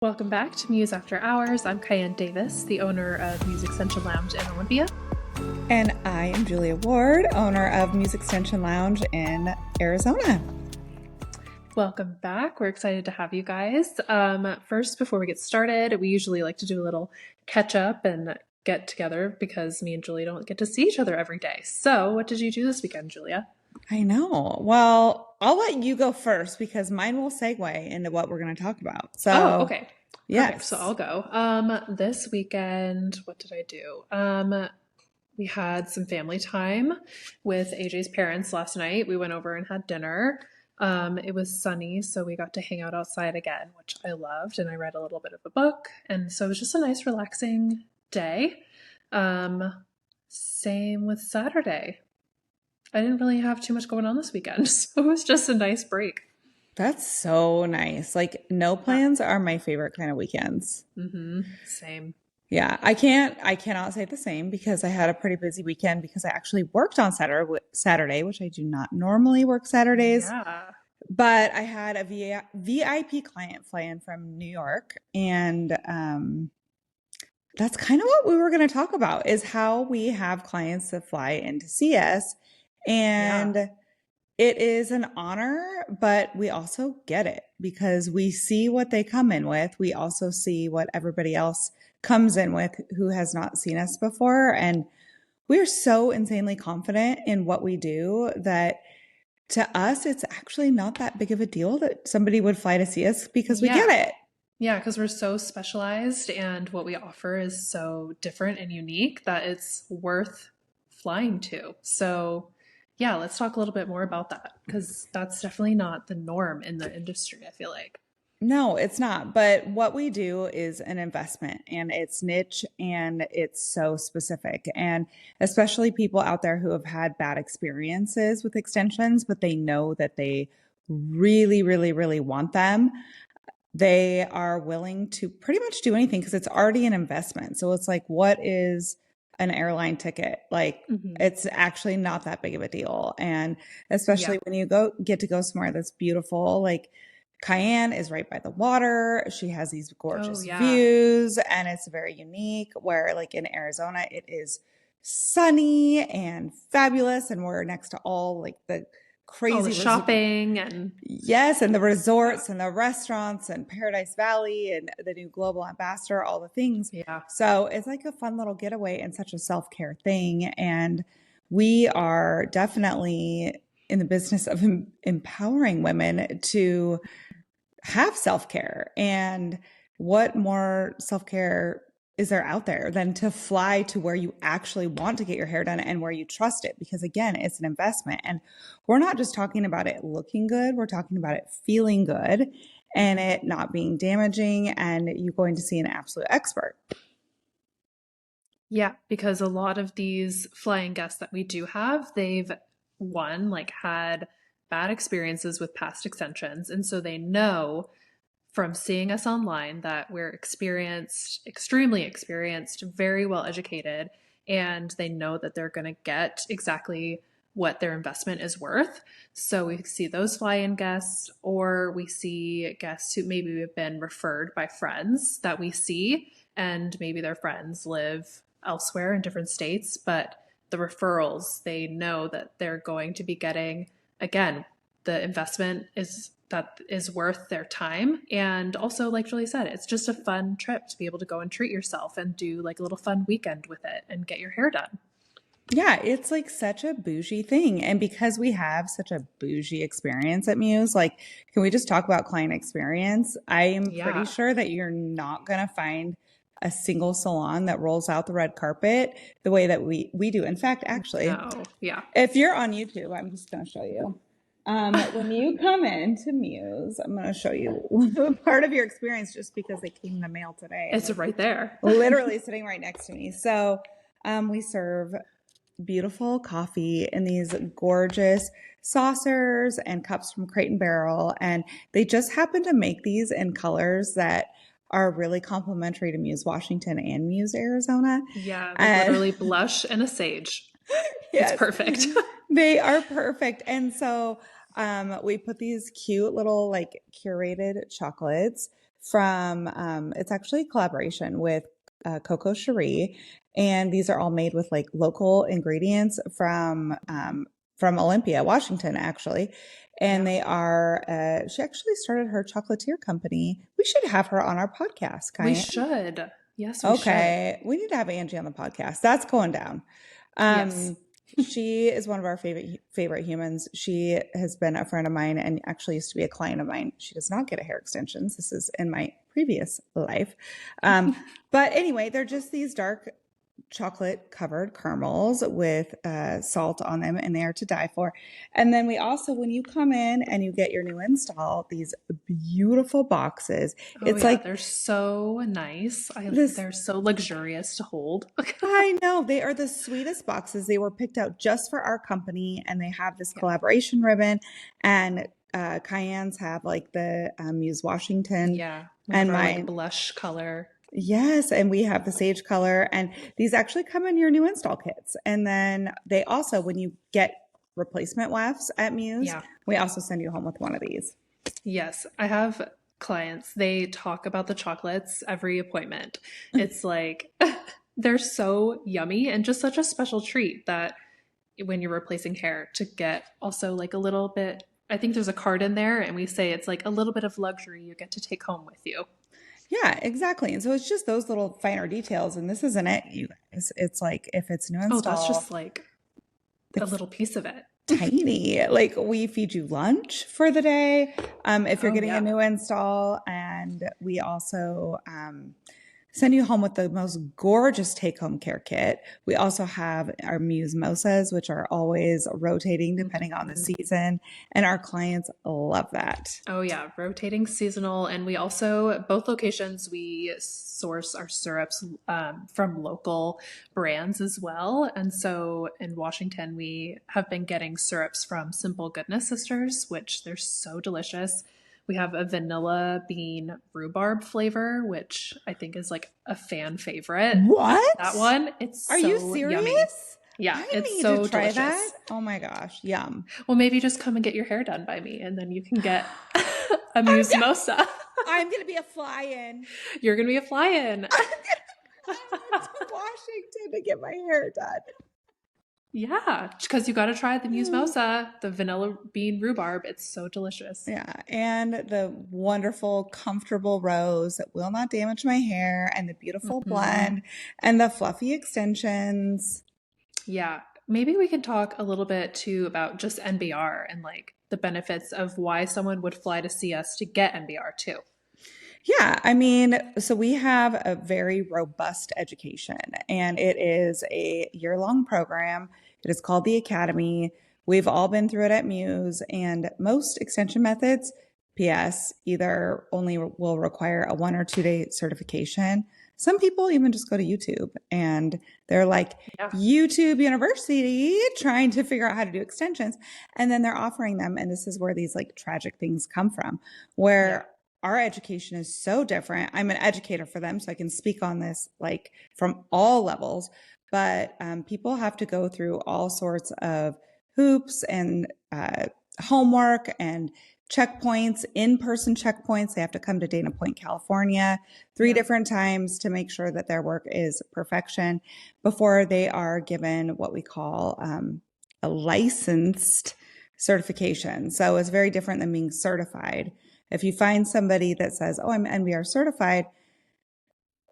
Welcome back to Muse After Hours. I'm Kyan Davis, the owner of Muse Extension Lounge in Olympia. And I am Julia Ward, owner of Muse Extension Lounge in Arizona. Welcome back. We're excited to have you guys. First, before we get started, we usually like to do a little catch up and get together because me and Julia don't get to see each other every day. So what did you do this weekend, Julia? I know. Well, I'll let you go first because mine will segue into what we're going to talk about. So, okay. Yes. Perfect. So I'll go. This weekend, what did I do? We had some family time with AJ's parents last night. We went over and had dinner. It was sunny, so we got to hang out outside again, which I loved. And I read a little bit of a book. And so it was just a nice, relaxing day. Same with Saturday. I didn't really have too much going on this weekend, so it was just a nice break. That's so nice. Like, no plans are my favorite kind of weekends. Same. Yeah, I cannot say the same because I had a pretty busy weekend because I actually worked on Saturday, which I do not normally work Saturdays. Yeah. But I had a VIP client fly in from New York, and that's kind of what we were going to talk about is how we have clients that fly in to see us. And it is an honor, but we also get it because we see what they come in with. We also see what everybody else comes in with who has not seen us before. And we're so insanely confident in what we do that to us, it's actually not that big of a deal that somebody would fly to see us because we get it. Yeah, because we're so specialized and what we offer is so different and unique that it's worth flying to. So yeah, let's talk a little bit more about that because that's definitely not the norm in the industry, I feel like. No, it's not. But what we do is an investment and it's niche and it's so specific. And especially people out there who have had bad experiences with extensions, but they know that they really, really, really want them. They are willing to pretty much do anything because it's already an investment. So it's like, what is an airline ticket? Like, it's actually not that big of a deal. And especially when you get to go somewhere that's beautiful, like Cayenne is right by the water. She has these gorgeous views and it's very unique where like in Arizona, it is sunny and fabulous. And we're next to all like the crazy all the shopping and and the resorts and the restaurants and Paradise Valley and the new global ambassador, all the things. So it's like a fun little getaway and such a self-care thing. And we are definitely in the business of empowering women to have self-care. And what more self-care is there out there than to fly to where you actually want to get your hair done and where you trust it? Because again, it's an investment. And we're not just talking about it looking good. We're talking about it feeling good and it not being damaging and you going to see an absolute expert. Yeah, because a lot of these flying guests that we do have, they've had bad experiences with past extensions. And so they know from seeing us online that we're experienced, extremely experienced, very well educated, and they know that they're going to get exactly what their investment is worth. So we see those fly-in guests, or we see guests who maybe have been referred by friends that we see, and maybe their friends live elsewhere in different states, but the referrals, they know that they're going to be getting, again, the investment is worth their time. And also, like Julie said, it's just a fun trip to be able to go and treat yourself and do like a little fun weekend with it and get your hair done. Yeah, it's like such a bougie thing. And because we have such a bougie experience at Muse, like, can we just talk about client experience? I am pretty sure that you're not going to find a single salon that rolls out the red carpet the way that we do. In fact, actually, if you're on YouTube, I'm just going to show you. When you come into Muse, I'm going to show you part of your experience just because they came in the mail today. It's right there. Literally sitting right next to me. So we serve beautiful coffee in these gorgeous saucers and cups from Crate and Barrel. And they just happen to make these in colors that are really complementary to Muse Washington and Muse Arizona. Yeah, literally blush and a sage. It's perfect. They are perfect. And so we put these cute little like curated chocolates from, it's actually a collaboration with Coco Cherie. And these are all made with like local ingredients from Olympia, Washington, actually. And Yeah. they are, she actually started her chocolatier company. We should have her on our podcast, We Kaya. should. Yes, we should. Okay, we need to have Angie on the podcast. That's going down. Yes. She is one of our favorite humans. She has been a friend of mine and actually used to be a client of mine. She does not get a hair extensions. This is in my previous life. But anyway, they're just these dark chocolate covered caramels with salt on them, and they are to die for. And then we also, when you come in and you get your new install, these beautiful boxes. Oh It's yeah, like they're so nice. this. They're so luxurious to hold. I know, they are the sweetest boxes. They were picked out just for our company, and they have this Yeah. collaboration ribbon. And Cayenne's have like the Muse Washington, Yeah. We have and our like mine. blush color. Yes, and we have the sage color, and these actually come in your new install kits. And then they also, when you get replacement wefts at Muse, Yeah. we also send you home with one of these. Yes. I have clients, they talk about the chocolates every appointment. It's like they're so yummy and just such a special treat that when you're replacing hair to get also like a little bit, I think there's a card in there and we say it's like a little bit of luxury you get to take home with you. Yeah, exactly. And so it's just those little finer details. And this isn't it, you guys. It's like if it's new Oh, that's install, just like a it's little piece of it. tiny. Like we feed you lunch for the day if you're Oh, getting a yeah. new install. And we also send you home with the most gorgeous take-home care kit. We also have our Muse Mosas, which are always rotating depending on the season. And our clients love that. Oh, yeah. Rotating seasonal. And we also, both locations, we source our syrups from local brands as well. And so in Washington, we have been getting syrups from Simple Goodness Sisters, which they're so delicious. We have a vanilla bean rhubarb flavor, which I think is like a fan favorite. That What? one, it's Are you so yummy. serious? Yeah, I it's need to so try that. delicious. Oh my gosh, yum. Well, maybe just come and get your hair done by me, and then you can get a I'm Muse Mosa. I'm gonna be a fly-in. You're going to be a fly-in. I'm gonna fly to Washington to get my hair done. Yeah, because you got to try the Muse Mosa, the vanilla bean rhubarb. It's so delicious. Yeah, and the wonderful, comfortable rose that will not damage my hair, and the beautiful blend, and the fluffy extensions. Yeah, maybe we can talk a little bit too about just NBR and like the benefits of why someone would fly to see us to get NBR too. Yeah, I mean, so we have a very robust education, and it is a year-long program. It is called the Academy. We've all been through it at Muse, and most extension methods, PS, either only will require a 1 or 2 day certification. Some people even just go to YouTube and they're like Yeah. YouTube University trying to figure out how to do extensions. And then they're offering them. And this is where these like tragic things come from, where our education is so different. I'm an educator for them, so I can speak on this like from all levels. But people have to go through all sorts of hoops and homework and checkpoints, in-person checkpoints. They have to come to Dana Point, California, 3 different times to make sure that their work is perfection before they are given what we call a licensed certification. So it's very different than being certified. If you find somebody that says, oh, I'm NBR certified,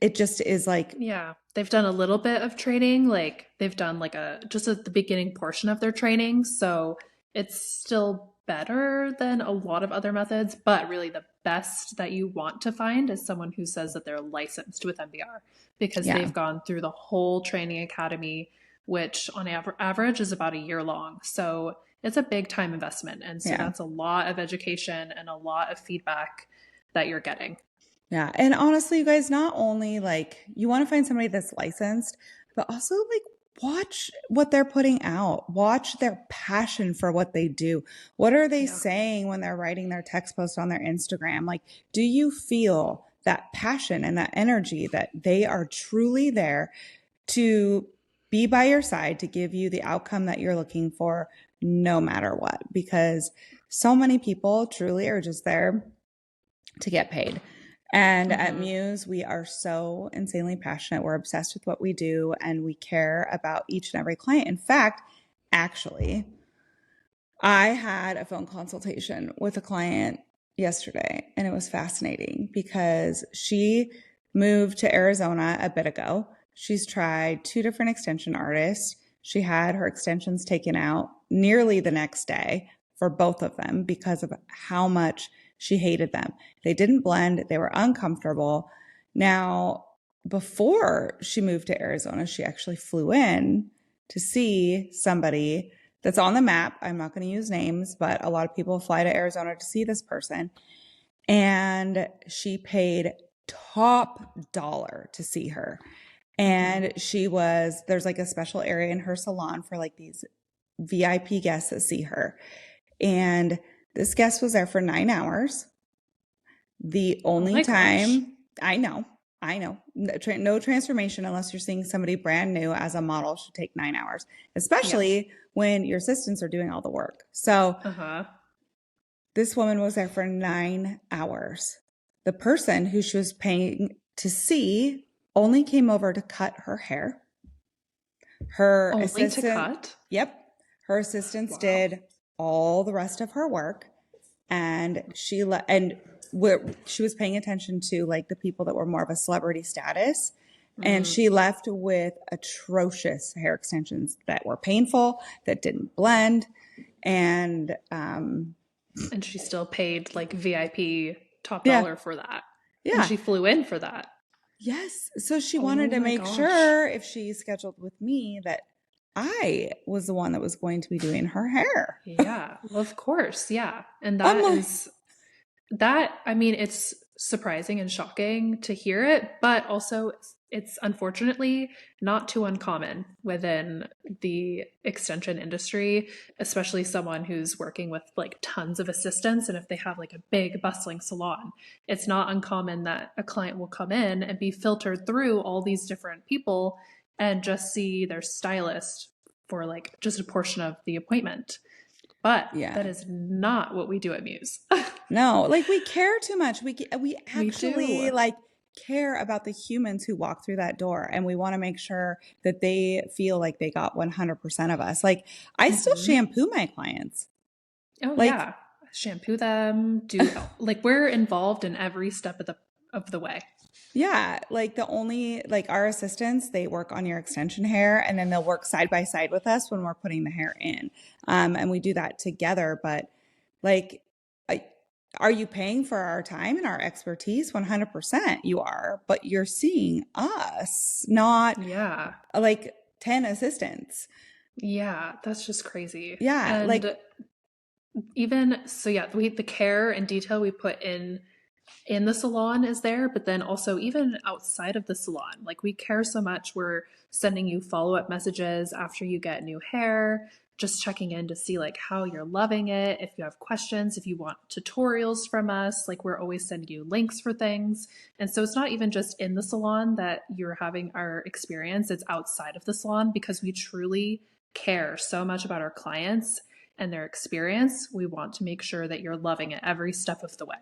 it just is like, Yeah, they've done a little bit of training, like they've done like just at the beginning portion of their training. So it's still better than a lot of other methods, but really the best that you want to find is someone who says that they're licensed with NBR because yeah. they've gone through the whole training academy, which on average is about a year long. So it's a big time investment. And so that's a lot of education and a lot of feedback that you're getting. Yeah. And honestly, you guys, not only like you want to find somebody that's licensed, but also like watch what they're putting out. Watch their passion for what they do. What are they saying when they're writing their text post on their Instagram? Like, do you feel that passion and that energy that they are truly there to be by your side to give you the outcome that you're looking for no matter what? Because so many people truly are just there to get paid. And at Mm-hmm. Muse, we are so insanely passionate. We're obsessed with what we do and we care about each and every client. In fact, actually, I had a phone consultation with a client yesterday, and it was fascinating because she moved to Arizona a bit ago. She's tried two different extension artists. She had her extensions taken out nearly the next day for both of them because of how much she hated them. They didn't blend, they were uncomfortable. Now, before she moved to Arizona, she actually flew in to see somebody that's on the map. I'm not going to use names, but a lot of people fly to Arizona to see this person. And she paid top dollar to see her. And there's like a special area in her salon for like these VIP guests that see her. And this guest was there for 9 hours. The Oh only my gosh. time, I know, no transformation unless you're seeing somebody brand new as a model should take 9 hours, Yeah. especially when your assistants are doing all the work. So Uh-huh. this woman was there for 9 hours. The person who she was paying to see only came over to cut her hair. Her Only to assistant, cut? yep, her assistants Wow. did all the rest of her work, and she was paying attention to like the people that were more of a celebrity status, and Mm. she left with atrocious hair extensions that were painful, that didn't blend, and And she still paid like VIP top yeah, dollar for that. And yeah. she flew in for that. Yes. So she wanted Oh to my make gosh. sure if she scheduled with me that I was the one that was going to be doing her hair. Yeah. Well, of course. Yeah. And I'm that like, is that, I mean, it's surprising and shocking to hear it, but also it's unfortunately not too uncommon within the extension industry, especially someone who's working with like tons of assistants. And if they have like a big bustling salon, it's not uncommon that a client will come in and be filtered through all these different people and just see their stylist for like just a portion of the appointment. But that yeah. is not what we do at Muse. No, like we care too much. We We actually do. like care about the humans who walk through that door, and we want to make sure that they feel like they got 100% of us. Like I still Hmm. shampoo my clients. Oh Like yeah. Shampoo them, do like we're involved in every step of the way. yeah, like the only like our assistants, they work on your extension hair and then they'll work side by side with us when we're putting the hair in. And we do that together. But like, I, are you paying for our time and our expertise? 100% you are, but you're seeing us, not Yeah. like 10 assistants. Yeah, that's just crazy. Yeah, like, And even so yeah, the care and detail we put in the salon is there, but then also even outside of the salon. Like we care so much. We're sending you follow-up messages after you get new hair, just checking in to see like how you're loving it. If you have questions, if you want tutorials from us, like we're always sending you links for things. And so it's not even just in the salon that you're having our experience, it's outside of the salon because we truly care so much about our clients and their experience. We want to make sure that you're loving it every step of the way.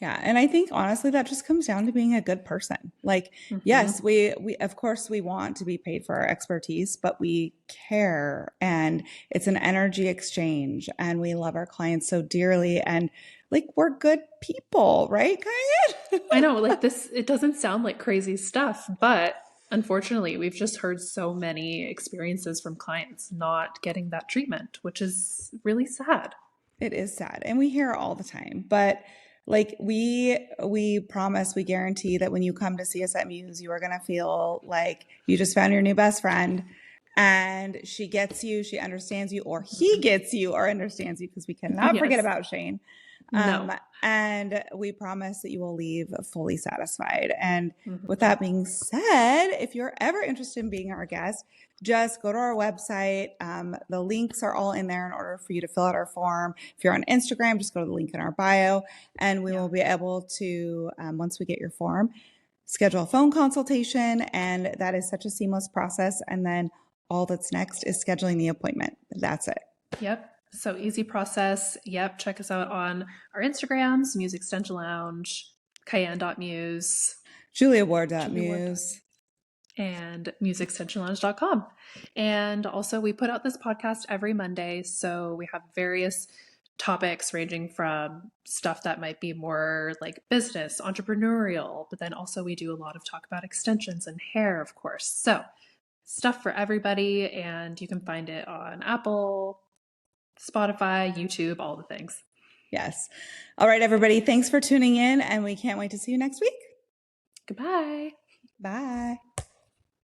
yeah, and I think honestly that just comes down to being a good person. Like, Hmm. yes, we of course we want to be paid for our expertise, but we care and it's an energy exchange and we love our clients so dearly and like we're good people, right, Kyan? I know, like this, it doesn't sound like crazy stuff, but unfortunately, we've just heard so many experiences from clients not getting that treatment, which is really sad. It is sad and we hear it all the time, but like we promise, we guarantee that when you come to see us at Muse, you are going to feel like you just found your new best friend and she gets you, she understands you, or he gets you or understands you because we cannot forget Yes. about Shane. No. And we promise that you will leave fully satisfied. And with Hmm. that being said, if you're ever interested in being our guest, just go to our website. The links are all in there in order for you to fill out our form. If you're on Instagram, just go to the link in our bio, and we Yeah. will be able to, once we get your form, schedule a phone consultation. And that is such a seamless process. And then all that's next is scheduling the appointment. That's it. Yep. So easy process. Yep. Check us out on our Instagrams, Muse Extension Lounge. Cayenne.muse, JuliaWard.muse. and MuseExtensionLounge.com. And also, we put out this podcast every Monday, so we have various topics ranging from stuff that might be more like business, entrepreneurial, but then also we do a lot of talk about extensions and hair, of course. So, stuff for everybody, and you can find it on Apple, Spotify, YouTube, all the things. Yes. All right, everybody. Thanks for tuning in, and we can't wait to see you next week. Goodbye. Bye.